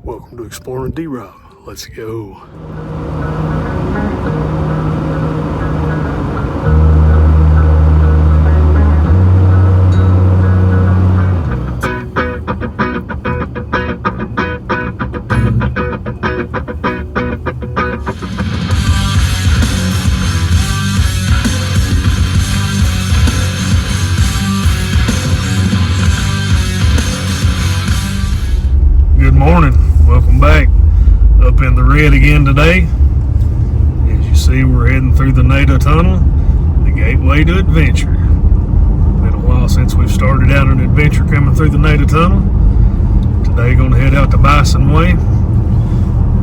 Welcome to Exploring D-Rock. Let's go. Good morning. Welcome back. Up in the red again today. As you see, we're heading through the NATO Tunnel, the gateway to adventure. Been a while since we've started out an adventure coming through the NATO Tunnel. Today, going to head out to Bison Way.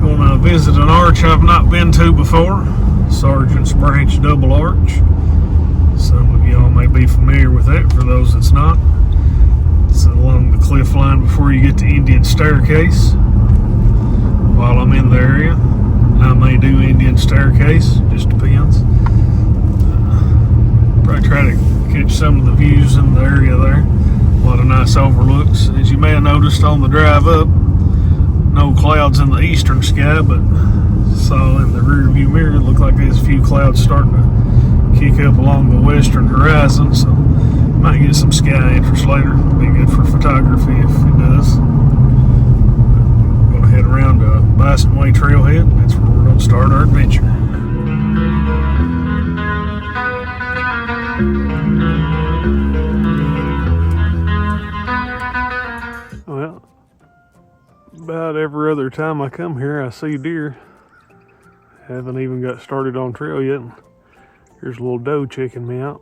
Going to visit an arch I've not been to before, Sargent's Branch Double Arch. Some of y'all may be familiar with that. For those that's not, it's along the cliff line before you get to Indian Staircase. While I'm in the area, I may do Indian Staircase, just depends. Probably try to catch some of the views in the area there. A lot of nice overlooks. As you may have noticed on the drive up, no clouds in the eastern sky, but saw in the rear view mirror, it looked like there's a few clouds starting to kick up along the western horizon, so might get some sky interest later. Be good for photography if it does. We're going to head around to Bison Way Trailhead. That's where we're going to start our adventure. Well, about every other time I come here, I see deer. Haven't even got started on trail yet. Here's a little doe checking me out.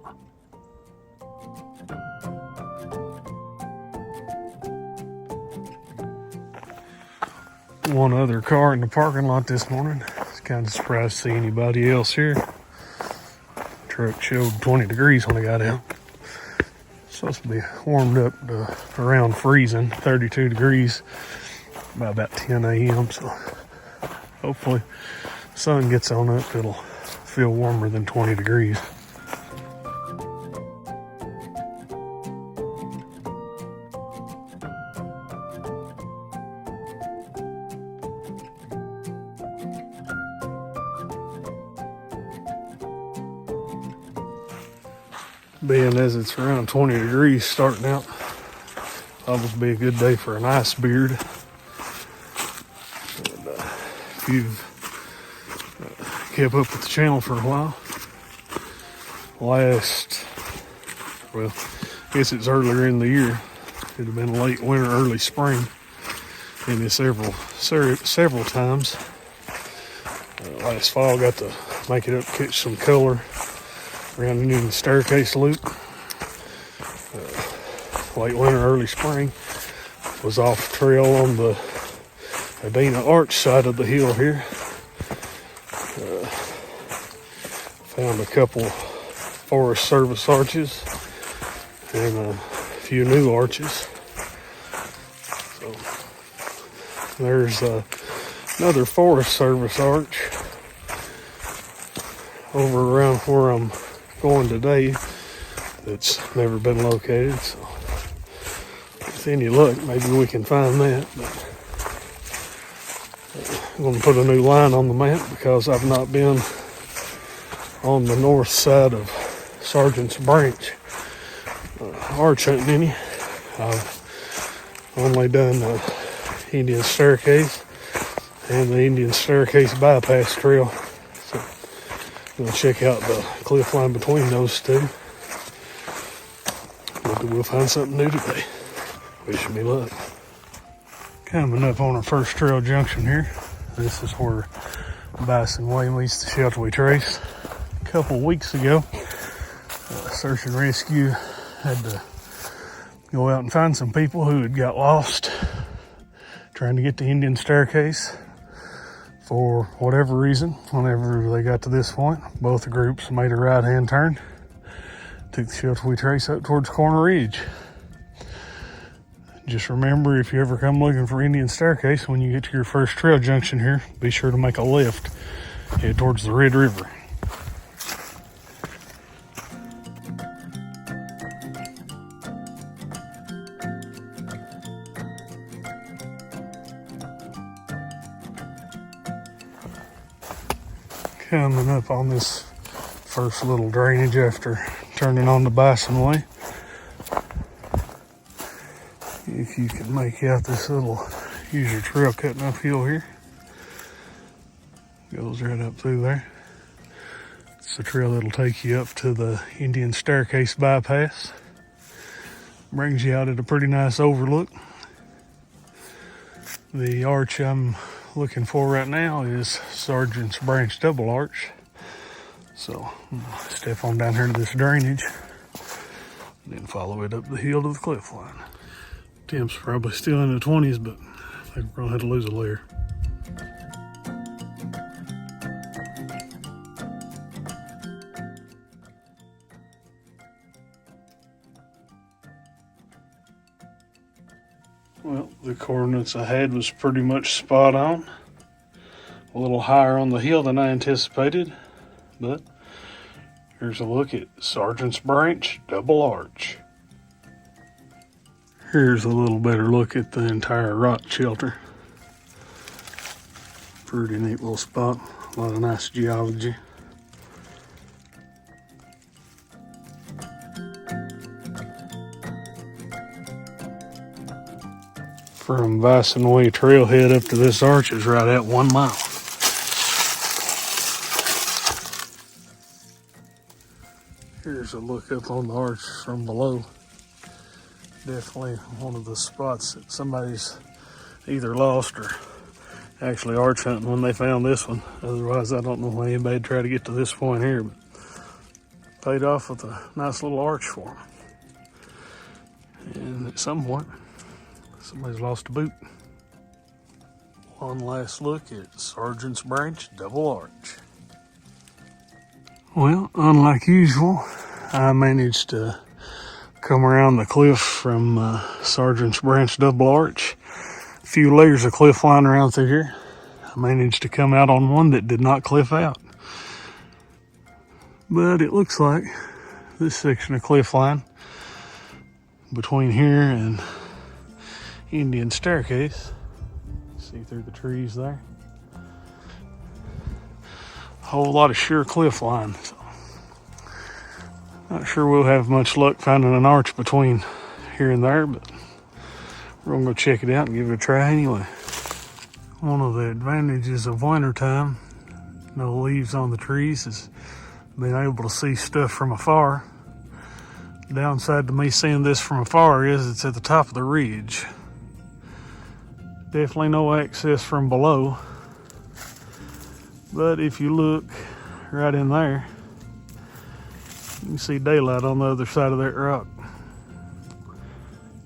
One other car in the parking lot this morning. I was kind of surprised to see anybody else here. Truck showed 20 degrees when I got out. Supposed to be warmed up to around freezing, 32 degrees by about 10 a.m. So hopefully the sun gets on up, it'll feel warmer than 20 degrees. Being as it's around 20 degrees starting out, almost be a good day for an ice beard. And, if you've kept up with the channel for a while, I guess it's earlier in the year. It'd have been late winter, early spring, and it several times. Last fall, got to make it up, catch some color around the Indian Staircase loop. Late winter, early spring, was off trail on the Adena Arch side of the hill here. Found a couple Forest Service arches and a few new arches. So there's another Forest Service arch over around where I'm going today that's never been located, so with any luck maybe we can find that. But I'm going to put a new line on the map because I've not been on the north side of Sargent's Branch arch hunting any. I've only done the Indian Staircase and the Indian Staircase bypass trail. So we'll check out the cliff line between those two. Maybe we'll find something new today. Wish me luck. Coming up on our first trail junction here. This is where Bison Way meets the shelter we trace. A couple weeks ago, search and rescue had to go out and find some people who had got lost trying to get to Indian Staircase. For whatever reason, whenever they got to this point, both groups made a right-hand turn, took the shelter we trace up towards Corner Ridge. Just remember, if you ever come looking for Indian Staircase, when you get to your first trail junction here, be sure to make a left, head towards the Red River. Coming up on this first little drainage after turning on the Bison Way. If you can make out this little user trail cutting uphill here. Goes right up through there. It's a trail that'll take you up to the Indian Staircase bypass. Brings you out at a pretty nice overlook. The arch I'm looking for right now is Sargent's Branch Double Arch. So I'm gonna step on down here to this drainage and then follow it up the hill to the cliff line. Temp's probably still in the 20s, but I think we're gonna have to lose a layer. Well, the coordinates I had was pretty much spot on. A little higher on the hill than I anticipated, but here's a look at Sargent's Branch Double Arch. Here's a little better look at the entire rock shelter. Pretty neat little spot, a lot of nice geology. From Bison Way Trailhead up to this arch is right at 1 mile. Here's a look up on the arch from below. Definitely one of the spots that somebody's either lost or actually arch hunting when they found this one. Otherwise, I don't know why anybody'd try to get to this point here, but paid off with a nice little arch for them. And at some point, somebody's lost a boot. One last look at Sargent's Branch Double Arch. Well, unlike usual, I managed to come around the cliff from Sargent's Branch Double Arch. A few layers of cliff line around through here. I managed to come out on one that did not cliff out. But it looks like this section of cliff line between here and Indian Staircase, see through the trees there, a whole lot of sheer cliff line. So not sure we'll have much luck finding an arch between here and there, but we're gonna go check it out and give it a try anyway. One of the advantages of wintertime, no leaves on the trees, is being able to see stuff from afar. The downside to me seeing this from afar is it's at the top of the ridge. Definitely no access from below, but if you look right in there, you can see daylight on the other side of that rock.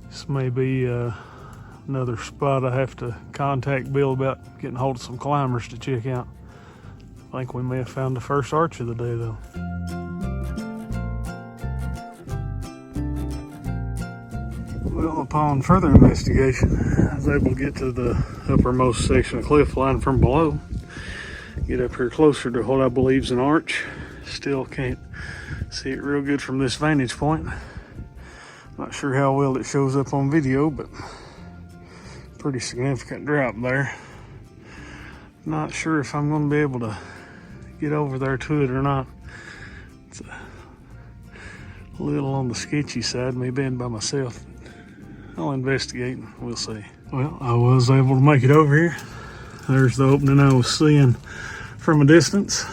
This may be another spot I have to contact Bill about getting hold of some climbers to check out. I think we may have found the first arch of the day though. Well, upon further investigation, I was able to get to the uppermost section of cliff line from below. Get up here closer to what I believe is an arch. Still can't see it real good from this vantage point. Not sure how well it shows up on video, but pretty significant drop there. Not sure if I'm going to be able to get over there to it or not. It's a little on the sketchy side, me being by myself. I'll investigate and we'll see. Well, I was able to make it over here. There's the opening I was seeing from a distance.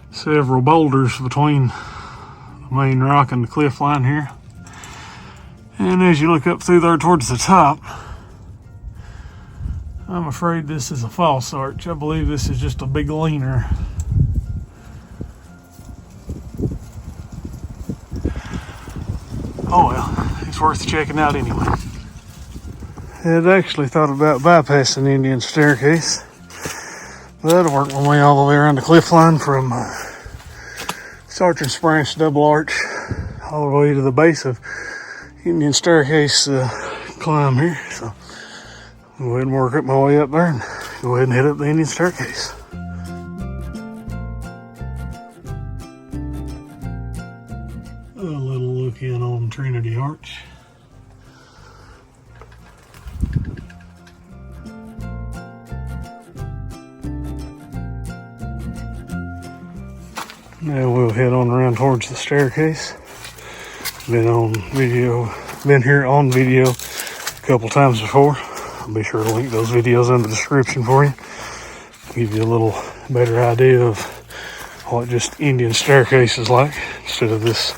Several boulders between the main rock and the cliff line here. And as you look up through there towards the top, I'm afraid this is a false arch. I believe this is just a big leaner. Oh well, it's worth checking out anyway. I'd actually thought about bypassing the Indian Staircase, but I'd work my way all the way around the cliff line from Sargent's Branch Double Arch all the way to the base of Indian Staircase climb here. So I'll go ahead and work up my way up there and go ahead and head up the Indian Staircase. A little look in on Trinity Arch. Now we'll head on around towards the staircase. Been here on video a couple times before. I'll be sure to link those videos in the description for you. Give you a little better idea of what just Indian staircase is like instead of this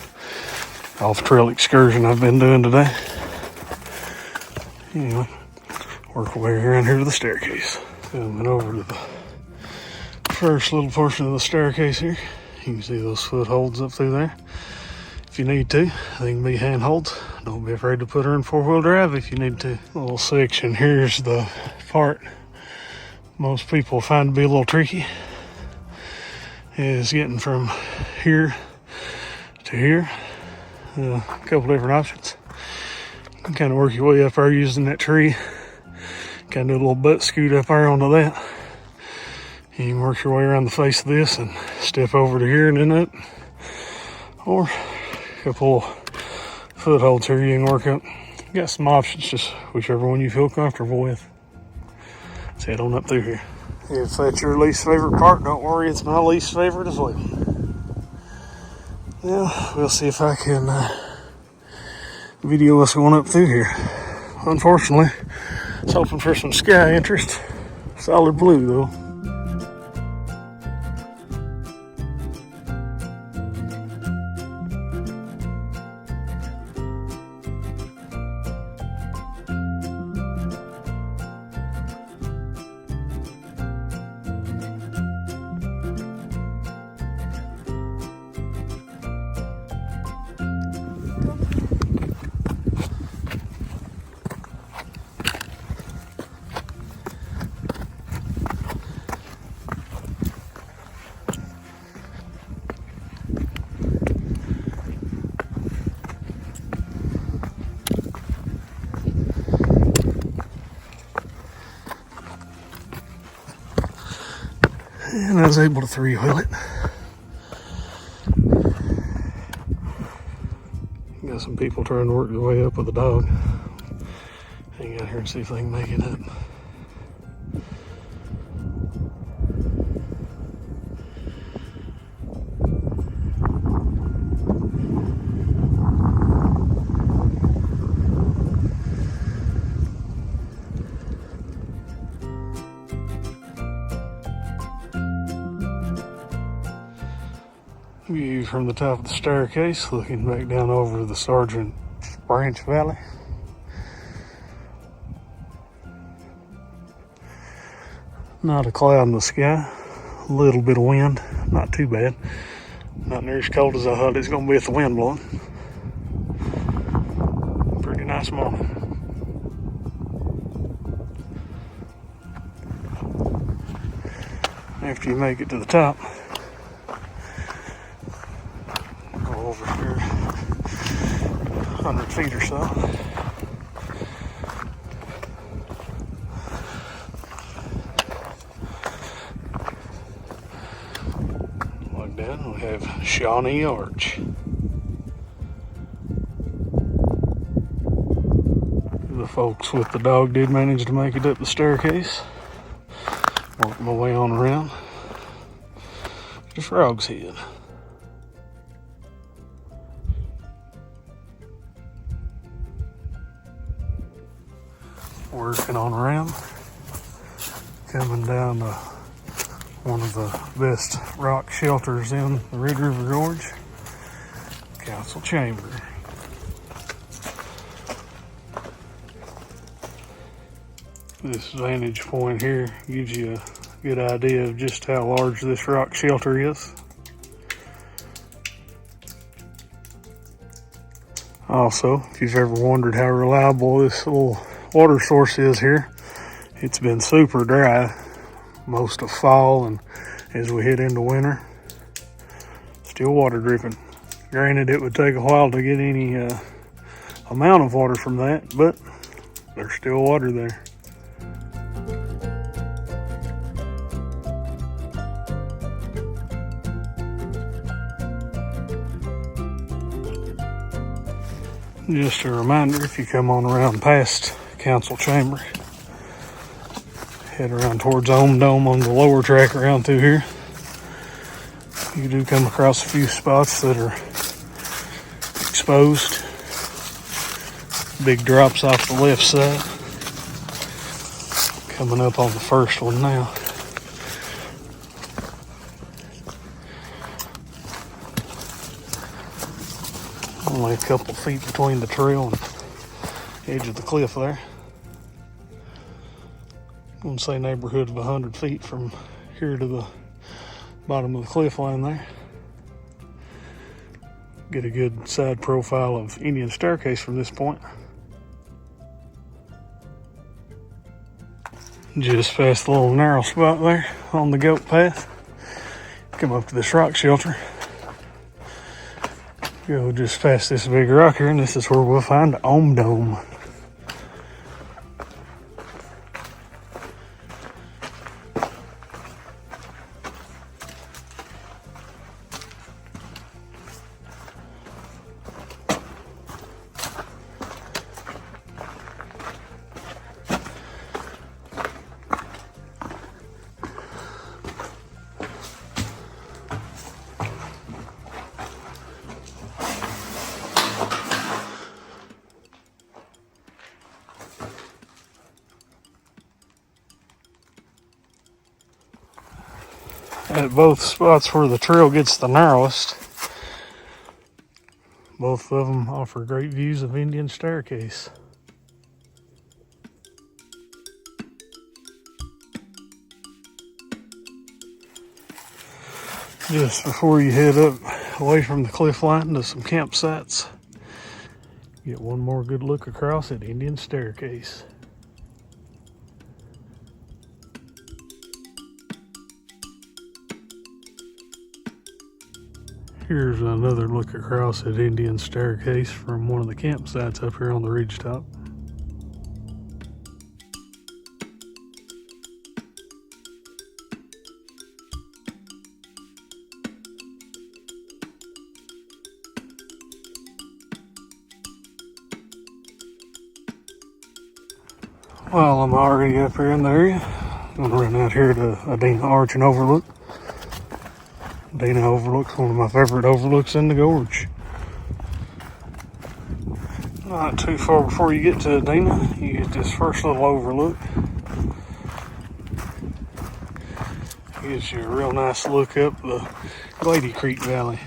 off-trail excursion I've been doing today. Anyway, work our way around here to the staircase. Coming over to the first little portion of the staircase here. You can see those footholds up through there. If you need to, they can be handholds. Don't be afraid to put her in four-wheel drive if you need to. Little section here's the part most people find to be a little tricky, is getting from here to here. A couple different options. You can kind of work your way up there using that tree. Kind of do a little butt scoot up there onto that. You can work your way around the face of this and step over to here and then up. Or a couple footholds here you can work up. You got some options, just whichever one you feel comfortable with. Let's head on up through here. If that's your least favorite part, don't worry, it's my least favorite as well. Now, we'll see if I can video us going up through here. Unfortunately, I was hoping for some sky interest. Solid blue though. And I was able to three-wheel it. Got some people trying to work their way up with a dog. Hang out here and see if they can make it up. View from the top of the staircase, looking back down over the Sargent branch valley. Not a cloud in the sky, a little bit of wind, not too bad. Not near as cold as I thought it was going to be with the wind blowing. Pretty nice morning. After you make it to the top, over here 100 feet or so. Like that, we have Adena Arch. The folks with the dog did manage to make it up the staircase. Work my way on around to Frog's Head. Working on around, coming down to one of the best rock shelters in the Red River Gorge, Council Chamber. This vantage point here gives you a good idea of just how large this rock shelter is. Also, if you've ever wondered how reliable this little water source is here, it's been super dry most of fall, and as we head into winter, still water dripping. Granted, it would take a while to get any amount of water from that, but there's still water there. Just a reminder, if you come on around past Council Chamber, head around towards Dome on the lower track around through here. You do come across a few spots that are exposed. Big drops off the left side. Coming up on the first one now. Only a couple feet between the trail and edge of the cliff there. I'm going to say neighborhood of 100 feet from here to the bottom of the cliff line there. Get a good side profile of Indian Staircase from this point. Just past the little narrow spot there on the goat path. Come up to this rock shelter. Go just past this big rock here, and this is where we'll find the Ohm Dome. At both spots where the trail gets the narrowest, both of them offer great views of Indian Staircase. Just before you head up away from the cliff line to some campsites, get one more good look across at Indian Staircase. Here's another look across at Indian Staircase from one of the campsites up here on the ridgetop. Well, I'm already up here in the area. I'm going to run out here to Adena Arch and Overlook. Adena Overlook's one of my favorite overlooks in the gorge. Not too far before you get to Adena, you get this first little overlook. Gives you a real nice look up the Lady Creek Valley.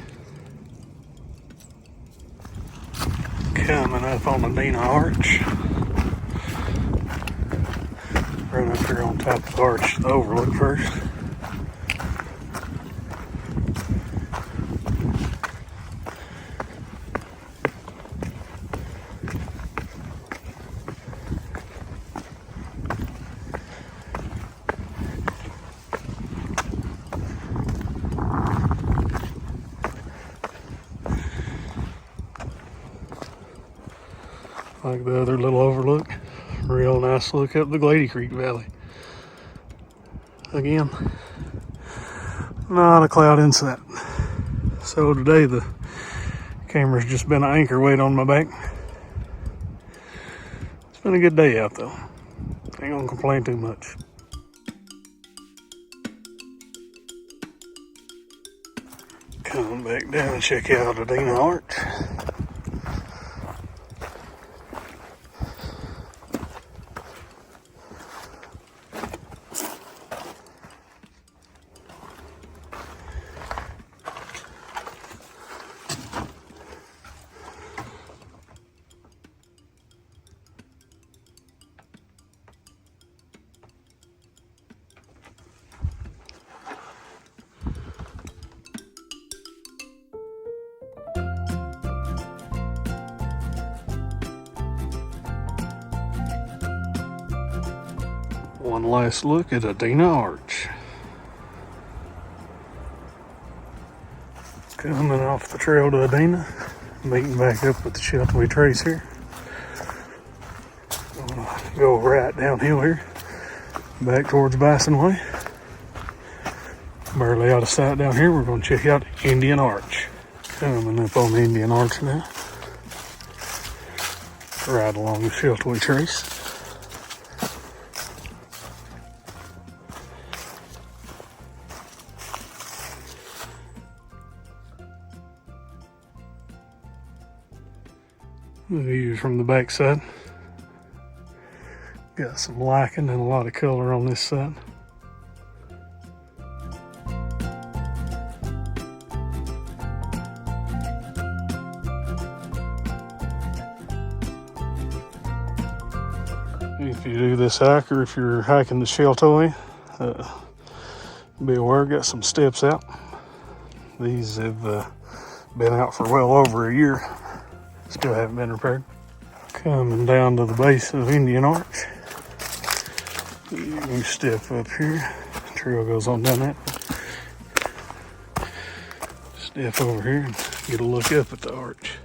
Coming up on Adena Arch. Right up here on top of the arch, the overlook first. Like the other little overlook. Real nice look up the Lady Creek Valley. Again, not a cloud in sight. So today the camera's just been an anchor weight on my back. It's been a good day out though. Ain't gonna complain too much. Come back down and check out Adena Arch. One last look at Adena Arch. Coming off the trail to Adena, meeting back up with the shelter we trace here. I'm gonna go right downhill here, back towards Bison Way. Barely out of sight down here, we're gonna check out Indian Arch. Coming up on Indian Arch now. Right along the shelter we trace. The views from the back side. Got some lichen and a lot of color on this side. If you do this hike, or if you're hiking the Sheltoe, be aware, got some steps out. These have been out for well over a year. Still haven't been repaired. Coming down to the base of Adena Arch. You step up here. The trail goes on down that. Step over here and get a look up at the arch.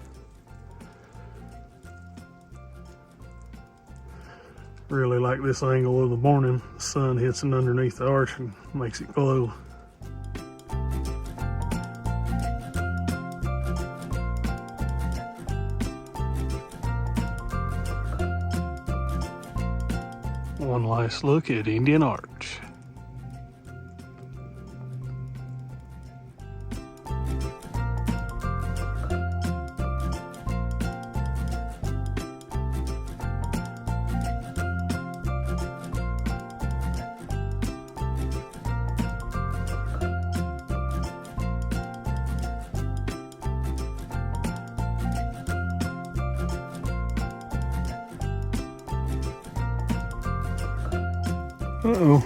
Really like this angle of the morning. The sun hits it underneath the arch and makes it glow. One last look at Adena Arch. Uh-oh.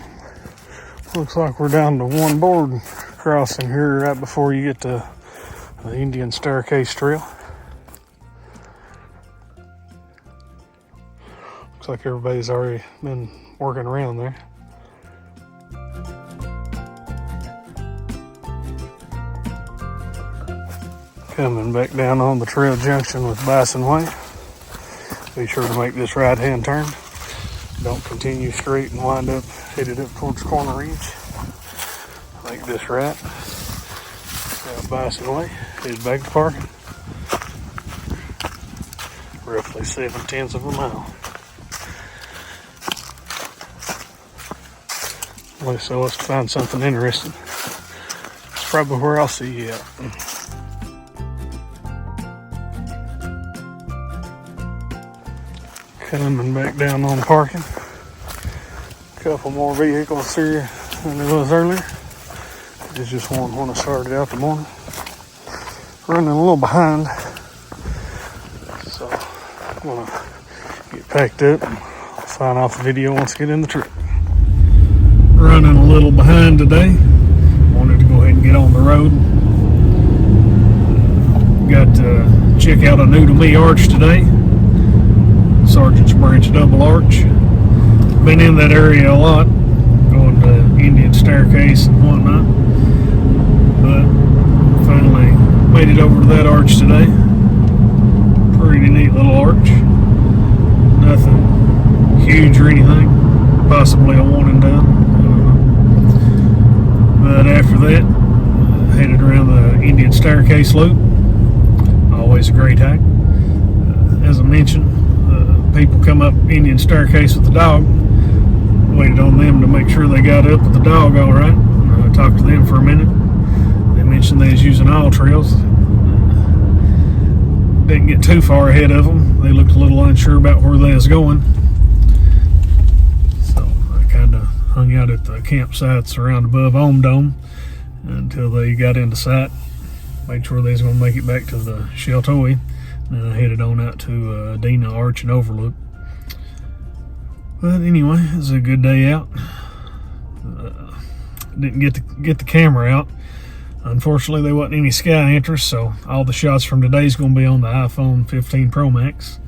Looks like we're down to one board crossing here right before you get to the Indian Staircase Trail. Looks like everybody's already been working around there. Coming back down on the trail junction with Bison Way. Be sure to make this right-hand turn. Don't continue straight and wind up, headed up towards Corner Ridge. Make this right. Got Bison Way, head back to parking. Roughly 7/10 of a mile. Unless I was to find something interesting. It's probably where I'll see you at. Coming back down on parking. Couple more vehicles here than there was earlier. There's just one when I started out the morning. Running a little behind. So I'm gonna get packed up and sign off the video once I get in the truck. Running a little behind today. Wanted to go ahead and get on the road. Got to check out a new to me arch today. Sargent's Branch Double Arch. Been in that area a lot, going to Indian Staircase and whatnot, but finally made it over to that arch today. Pretty neat little arch. Nothing huge or anything, possibly a one and done. But after that, headed around the Indian Staircase loop. Always a great hike. As I mentioned, people come up Indian Staircase with the dog. Waited on them to make sure they got up with the dog all right. I talked to them for a minute. They mentioned they was using all trails. Didn't get too far ahead of them. They looked a little unsure about where they was going. So I kind of hung out at the campsites around above Ohm Dome until they got into sight. Made sure they was going to make it back to the Sheltoe. And I headed on out to Adena Arch and Overlook. But anyway, it was a good day out. Didn't get the camera out. Unfortunately, there wasn't any sky interest, so all the shots from today is going to be on the iPhone 15 Pro Max.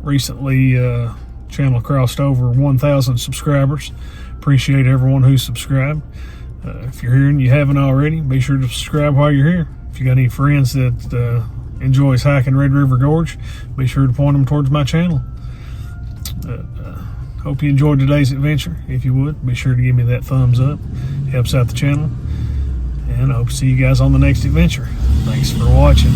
Recently, channel crossed over 1,000 subscribers. Appreciate everyone who subscribed. If you're here and you haven't already, be sure to subscribe while you're here. If you got any friends that enjoys hiking Red River Gorge, be sure to point them towards my channel. Hope you enjoyed today's adventure. If you would, be sure to give me that thumbs up. Helps out the channel. And I hope to see you guys on the next adventure. Thanks for watching.